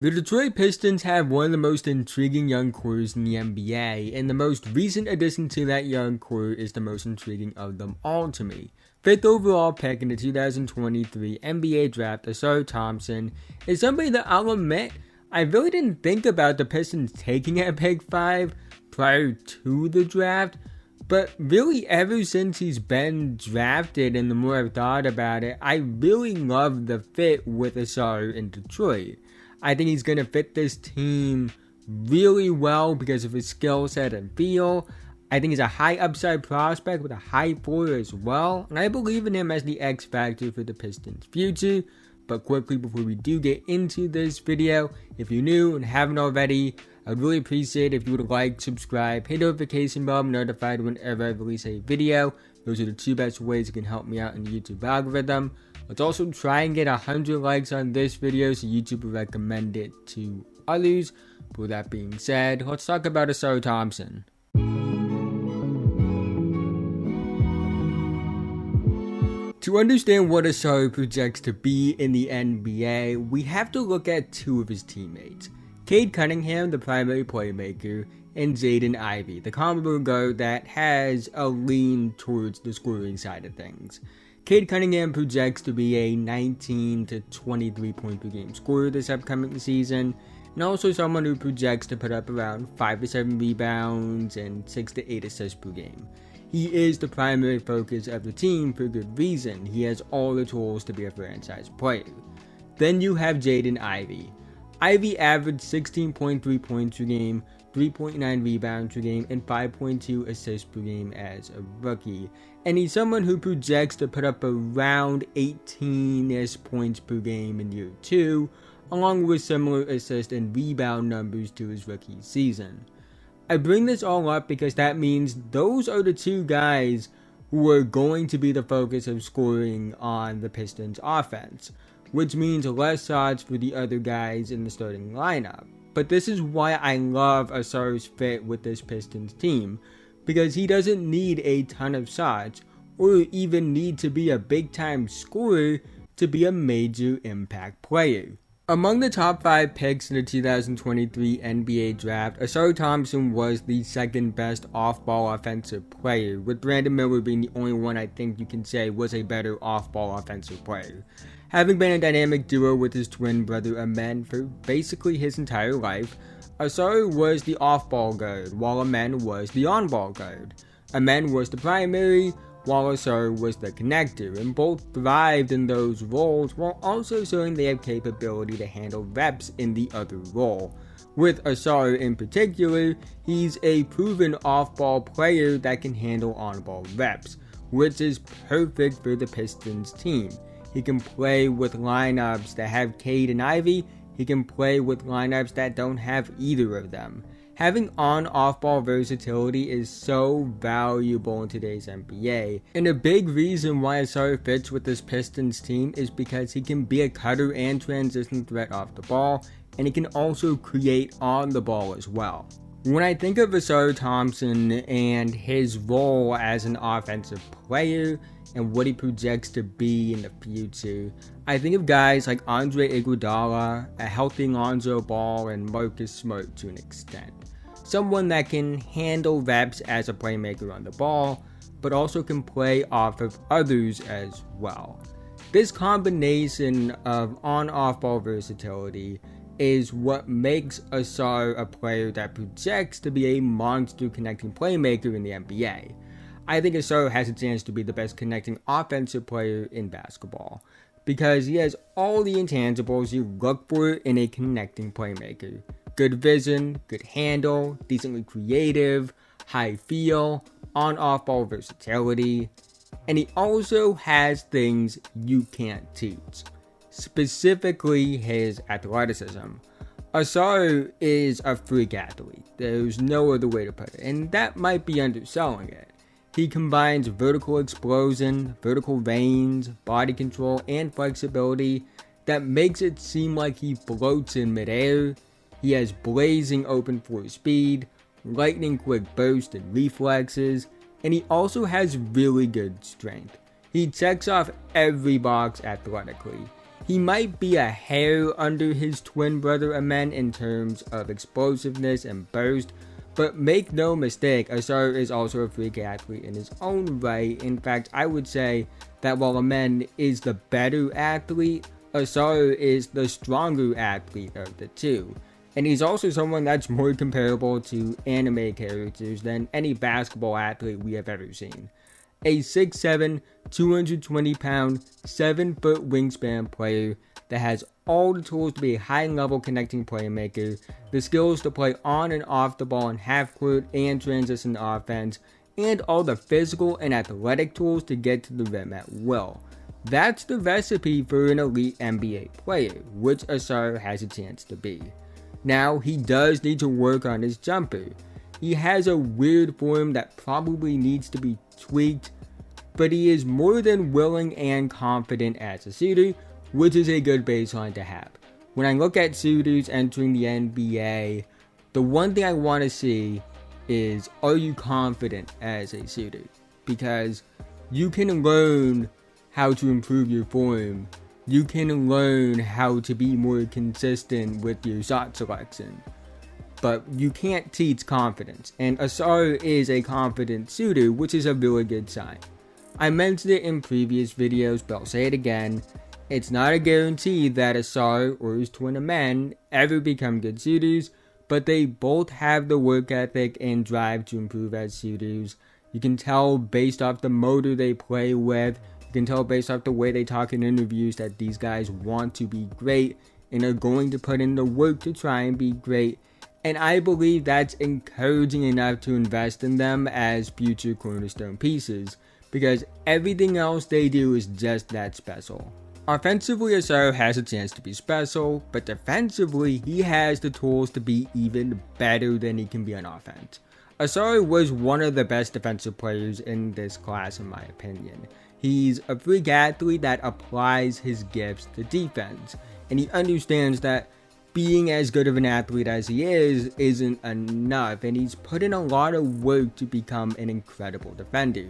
The Detroit Pistons have one of the most intriguing young cores in the NBA, and the most recent addition to that young core is the most intriguing of them all to me. 5th overall pick in the 2023 NBA Draft, Ausar Thompson, is somebody that I'll admit I really didn't think about the Pistons taking at pick 5 prior to the draft, but really ever since he's been drafted and the more I've thought about it, I really love the fit with Ausar in Detroit. I think he's going to fit this team really well because of his skill set and feel. I think he's a high upside prospect with a high floor as well. And I believe in him as the X factor for the Pistons' future. But quickly before we do get into this video, if you're new and haven't already, I'd really appreciate it if you would like, subscribe, hit the notification bell, be notified whenever I release a video. Those are the two best ways you can help me out in the YouTube algorithm. Let's also try and get 100 likes on this video so YouTube will recommend it to others. But with that being said, let's talk about Ausar Thompson. To understand what Ausar projects to be in the NBA, we have to look at two of his teammates. Cade Cunningham, the primary playmaker, and Jaden Ivey, the combo guard that has a lean towards the scoring side of things. Cade Cunningham projects to be a 19 to 23 point per game scorer this upcoming season, and also someone who projects to put up around 5 to 7 rebounds and 6 to 8 assists per game. He is the primary focus of the team for good reason. He has all the tools to be a franchise player. Then you have Jaden Ivey. Ivey averaged 16.3 points per game, 3.9 rebounds per game, and 5.2 assists per game as a rookie. And he's someone who projects to put up around 18-ish points per game in year 2, along with similar assist and rebound numbers to his rookie season. I bring this all up because that means those are the two guys who are going to be the focus of scoring on the Pistons offense, which means less shots for the other guys in the starting lineup. But this is why I love Ausar's fit with this Pistons team, because he doesn't need a ton of shots or even need to be a big time scorer to be a major impact player. Among the top 5 picks in the 2023 NBA Draft, Ausar Thompson was the second best off-ball offensive player, with Brandon Miller being the only one I think you can say was a better off-ball offensive player. Having been a dynamic duo with his twin brother Amen for basically his entire life, Ausar was the off-ball guard, while Amen was the on-ball guard. Amen was the primary, while Ausar was the connector, and both thrived in those roles while also showing they have capability to handle reps in the other role. With Ausar in particular, he's a proven off-ball player that can handle on-ball reps, which is perfect for the Pistons team. He can play with lineups that have Cade and Ivey. He can play with lineups that don't have either of them. Having on-off ball versatility is so valuable in today's NBA. And a big reason why Ausar fits with this Pistons team is because he can be a cutter and transition threat off the ball, and he can also create on the ball as well. When I think of Ausar Thompson and his role as an offensive player and what he projects to be in the future, I think of guys like Andre Iguodala, a healthy Lonzo Ball, and Marcus Smart to an extent. Someone that can handle reps as a playmaker on the ball, but also can play off of others as well. This combination of on-off ball versatility is what makes Ausar a player that projects to be a monster connecting playmaker in the NBA. I think Ausar has a chance to be the best connecting offensive player in basketball, because he has all the intangibles you look for in a connecting playmaker. Good vision, good handle, decently creative, high feel, on-off ball versatility, and he also has things you can't teach. Specifically his athleticism. Ausar is a freak athlete. There's no other way to put it, and that might be underselling it. He combines vertical explosion, vertical range, body control, and flexibility that makes it seem like he floats in midair. He has blazing open floor speed, lightning quick burst and reflexes, and he also has really good strength. He checks off every box athletically. He might be a hair under his twin brother Amen in terms of explosiveness and burst, but make no mistake, Ausar is also a freak athlete in his own right. In fact, I would say that while Amen is the better athlete, Ausar is the stronger athlete of the two. And he's also someone that's more comparable to anime characters than any basketball athlete we have ever seen. A 6'7", 220-pound, 7-foot wingspan player that has all the tools to be a high-level connecting playmaker, the skills to play on and off the ball in half-court and transition offense, and all the physical and athletic tools to get to the rim at will. That's the recipe for an elite NBA player, which Ausar has a chance to be. Now, he does need to work on his jumper. He has a weird form that probably needs to be tweaked, but he is more than willing and confident as a shooter, which is a good baseline to have. When I look at shooters entering the NBA, the one thing I want to see is, are you confident as a shooter? Because you can learn how to improve your form. You can learn how to be more consistent with your shot selection. But you can't teach confidence, and Ausar is a confident shooter, which is a really good sign. I mentioned it in previous videos, but I'll say it again. It's not a guarantee that Ausar or his twin Amen ever become good shooters, but they both have the work ethic and drive to improve as shooters. You can tell based off the motor they play with, you can tell based off the way they talk in interviews that these guys want to be great and are going to put in the work to try and be great. And I believe that's encouraging enough to invest in them as future cornerstone pieces, because everything else they do is just that special. Offensively, Ausar has a chance to be special, but defensively, he has the tools to be even better than he can be on offense. Ausar was one of the best defensive players in this class, in my opinion. He's a freak athlete that applies his gifts to defense, and he understands that being as good of an athlete as he is isn't enough, and he's put in a lot of work to become an incredible defender.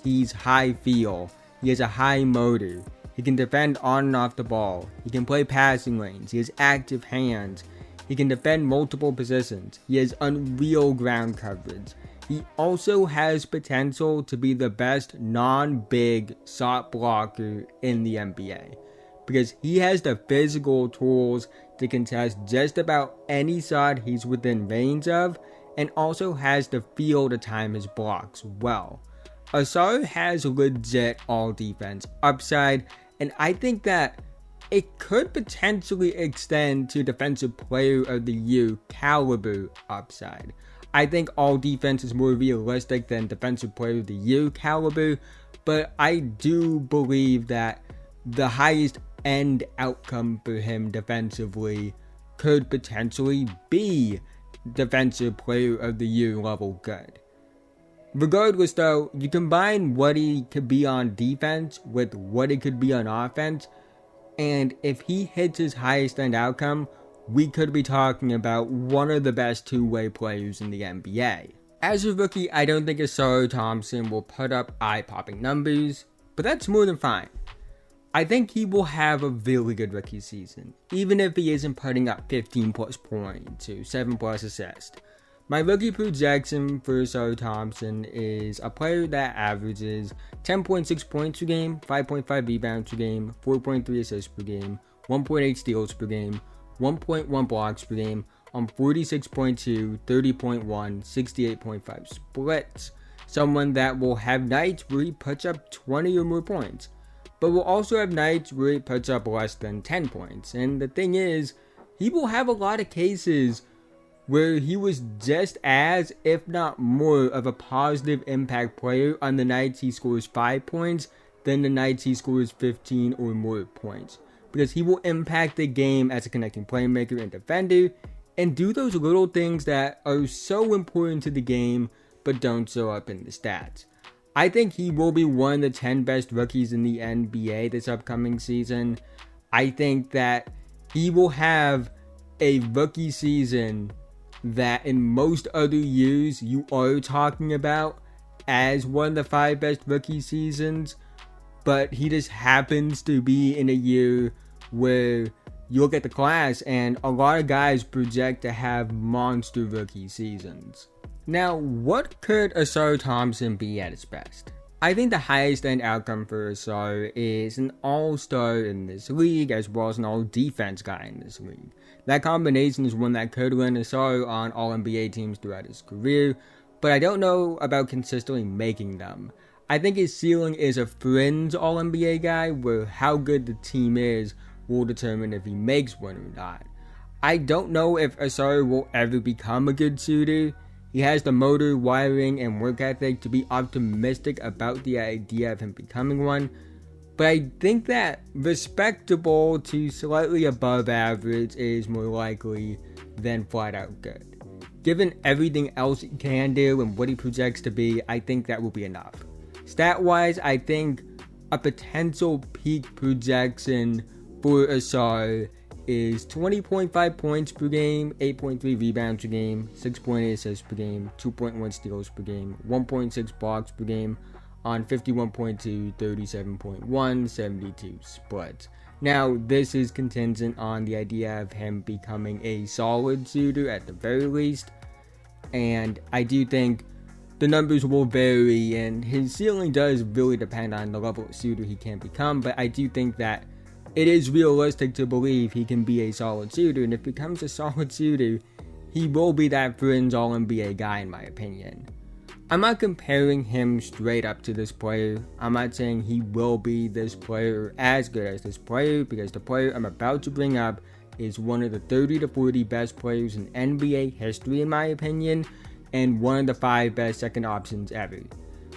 He's high feel, he has a high motor, he can defend on and off the ball, he can play passing lanes, he has active hands, he can defend multiple positions, he has unreal ground coverage. He also has potential to be the best non-big shot blocker in the NBA, because he has the physical tools to contest just about any shot he's within range of, and also has the feel to time his blocks well. Ausar has legit all-defense upside, and I think that it could potentially extend to Defensive Player of the Year caliber upside. I think all defense is more realistic than Defensive Player of the Year caliber, but I do believe that the highest end outcome for him defensively could potentially be Defensive Player of the Year level good. Regardless though, you combine what he could be on defense with what he could be on offense, and if he hits his highest end outcome, we could be talking about one of the best two-way players in the NBA. As a rookie, I don't think Ausar Thompson will put up eye-popping numbers, but that's more than fine. I think he will have a really good rookie season, even if he isn't putting up 15 plus points or 7 plus assists. My rookie projection for Ausar Thompson is a player that averages 10.6 points per game, 5.5 rebounds per game, 4.3 assists per game, 1.8 steals per game, 1.1 blocks per game on 46.2, 30.1, 68.5 splits. Someone that will have nights where he puts up 20 or more points, but will also have nights where he puts up less than 10 points. And the thing is, he will have a lot of cases where he was just as, if not more, of a positive impact player on the nights he scores 5 points than the nights he scores 15 or more points. Because he will impact the game as a connecting playmaker and defender, and do those little things that are so important to the game, but don't show up in the stats. I think he will be one of the 10 best rookies in the NBA this upcoming season. I think that he will have a rookie season that in most other years you are talking about as one of the 5 best rookie seasons, but he just happens to be in a year where you look at the class and a lot of guys project to have monster rookie seasons. Now, what could Ausar Thompson be at his best? I think the highest end outcome for Ausar is an all-star in this league as well as an all-defense guy in this league. That combination is one that could land Ausar on all-NBA teams throughout his career, but I don't know about consistently making them. I think his ceiling is a fringe all-NBA guy where how good the team is will determine if he makes one or not. I don't know if Ausar will ever become a good shooter. He has the motor, wiring, and work ethic to be optimistic about the idea of him becoming one, but I think that respectable to slightly above average is more likely than flat out good. Given everything else he can do and what he projects to be, I think that will be enough. Stat-wise, I think a potential peak projection for Ausar is 20.5 points per game, 8.3 rebounds per game, 6.8 assists per game, 2.1 steals per game, 1.6 blocks per game on 51.2, 37.1, 72 splits. Now, this is contingent on the idea of him becoming a solid shooter at the very least, and I do think the numbers will vary, and his ceiling does really depend on the level of shooter he can become, but I do think that it is realistic to believe he can be a solid shooter, and if he becomes a solid shooter, he will be that fringe all-NBA guy in my opinion. I'm not comparing him straight up to this player. I'm not saying he will be this player or as good as this player, because the player I'm about to bring up is one of the 30 to 40 best players in NBA history in my opinion, and one of the 5 best second options ever.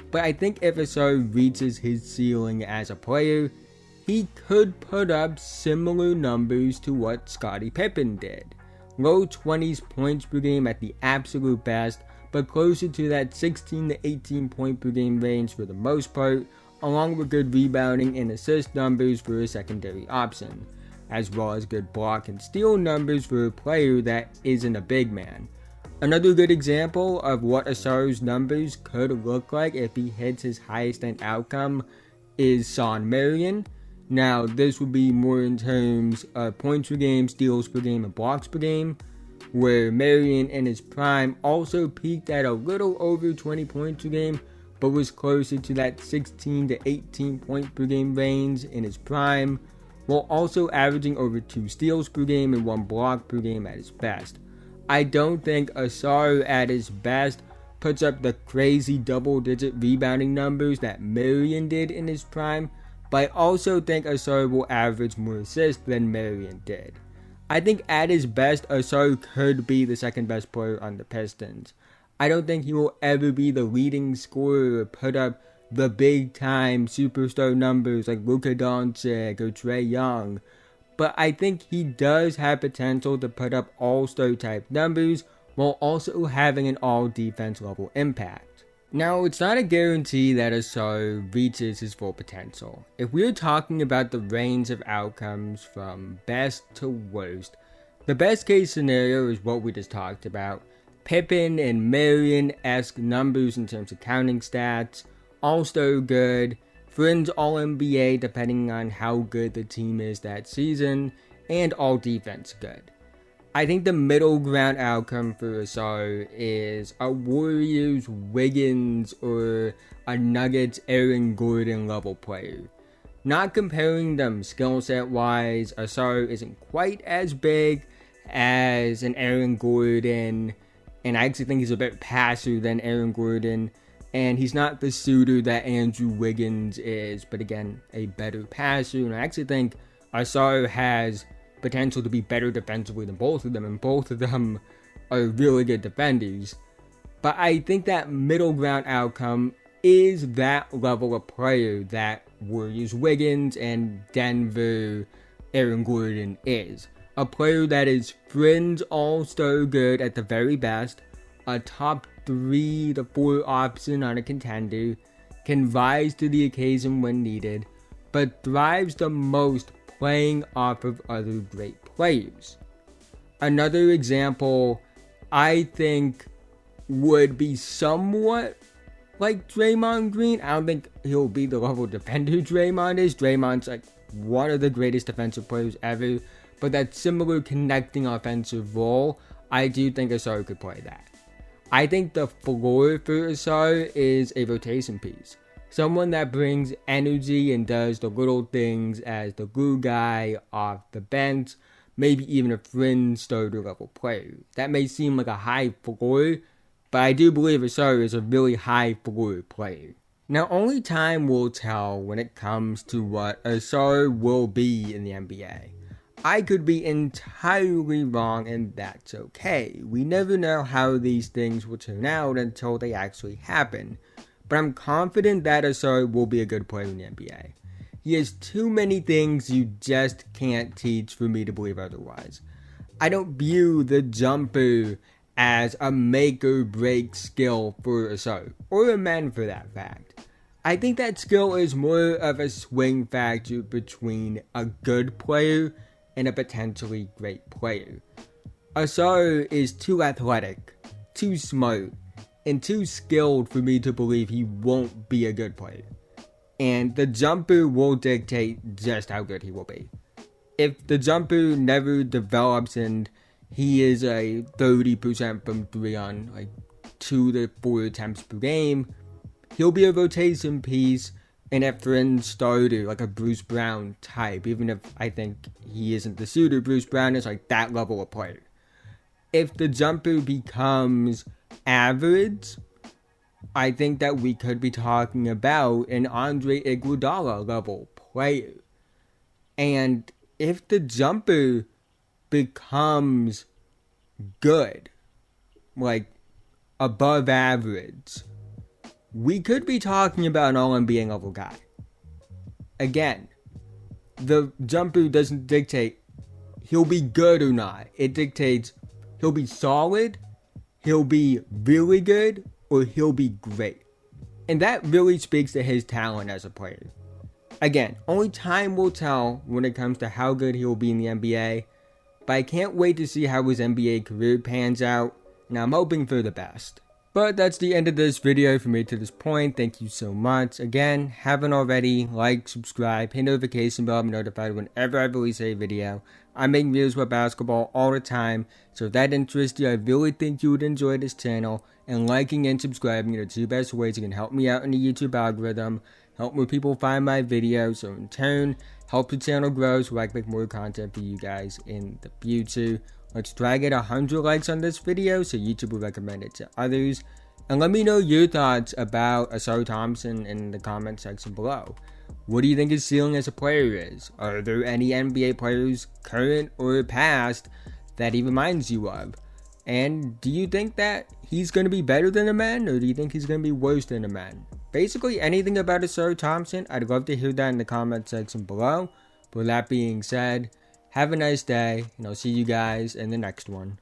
But I think if Ausar reaches his ceiling as a player, he could put up similar numbers to what Scottie Pippen did. Low 20s points per game at the absolute best, but closer to that 16 to 18 point per game range for the most part, along with good rebounding and assist numbers for a secondary option, as well as good block and steal numbers for a player that isn't a big man. Another good example of what Ausar's numbers could look like if he hits his highest end outcome is Shawn Marion. Now, this would be more in terms of points per game, steals per game, and blocks per game, where Marion in his prime also peaked at a little over 20 points per game, but was closer to that 16 to 18 point per game range in his prime, while also averaging over 2 steals per game and 1 block per game at his best. I don't think Ausar at his best puts up the crazy double-digit rebounding numbers that Marion did in his prime, but I also think Ausar will average more assists than Marion did. I think at his best, Ausar could be the second best player on the Pistons. I don't think he will ever be the leading scorer or put up the big-time superstar numbers like Luka Doncic or Trae Young, but I think he does have potential to put up all-star type numbers while also having an all-defense level impact. Now, it's not a guarantee that Ausar reaches his full potential. If we're talking about the range of outcomes from best to worst, the best case scenario is what we just talked about. Pippen and Marion-esque numbers in terms of counting stats, all-star good, fringe all-NBA depending on how good the team is that season, and all-defense good. I think the middle ground outcome for Ausar is a Warriors Wiggins or a Nuggets Aaron Gordon level player. Not comparing them skill set wise, Ausar isn't quite as big as an Aaron Gordon, and I actually think he's a bit passer than Aaron Gordon, and he's not the shooter that Andrew Wiggins is, but again, a better passer, and I actually think Ausar has potential to be better defensively than both of them, and both of them are really good defenders. But I think that middle ground outcome is that level of player that Warriors Wiggins and Denver Aaron Gordon is. A player that is fringe all-star good at the very best, a top 3 to 4 option on a contender, can rise to the occasion when needed, but thrives the most playing off of other great players. Another example I think would be somewhat like Draymond Green. I don't think he'll be the level defender Draymond is. Draymond's like one of the greatest defensive players ever, but that similar connecting offensive role, I do think Ausar could play that. I think the floor for Ausar is a rotation piece. Someone that brings energy and does the little things as the glue guy off the bench, maybe even a fringe starter level player. That may seem like a high floor, but I do believe Ausar is a really high floor player. Now, only time will tell when it comes to what Ausar will be in the NBA. I could be entirely wrong, and that's okay. We never know how these things will turn out until they actually happen. But I'm confident that Ausar will be a good player in the NBA. He has too many things you just can't teach for me to believe otherwise. I don't view the jumper as a make or break skill for Ausar, or a man for that fact. I think that skill is more of a swing factor between a good player and a potentially great player. Ausar is too athletic, too smart, and too skilled for me to believe he won't be a good player. And the jumper will dictate just how good he will be. If the jumper never develops and he is a 30% from 3 on like 2 to 4 attempts per game, he'll be a rotation piece and a fringe starter, like a Bruce Brown type, even if I think he isn't the suitor. Bruce Brown is like that level of player. If the jumper becomes average, I think that we could be talking about an Andre Iguodala level player. And if the jumper becomes good, like above average, we could be talking about an All-NBA level guy. Again, the jumper doesn't dictate he'll be good or not. It dictates he'll be solid, he'll be really good, or he'll be great. And that really speaks to his talent as a player. Again, only time will tell when it comes to how good he will be in the NBA, but I can't wait to see how his NBA career pans out, and I'm hoping for the best. But that's the end of this video for me to this point. Thank you so much. Again, haven't already, like, subscribe, hit notification bell to be notified whenever I release a video. I make videos about basketball all the time, so if that interests you, I really think you would enjoy this channel. And liking and subscribing are the 2 best ways you can help me out in the YouTube algorithm, help more people find my videos, so in turn, help the channel grow so I can make more content for you guys in the future. Let's try to get 100 likes on this video so YouTube will recommend it to others. And let me know your thoughts about Ausar Thompson in the comment section below. What do you think his ceiling as a player is? Are there any NBA players, current or past, that he reminds you of? And do you think that he's going to be better than a man, or do you think he's going to be worse than a man? Basically anything about Ausar Thompson, I'd love to hear that in the comment section below. With that being said, have a nice day, and I'll see you guys in the next one.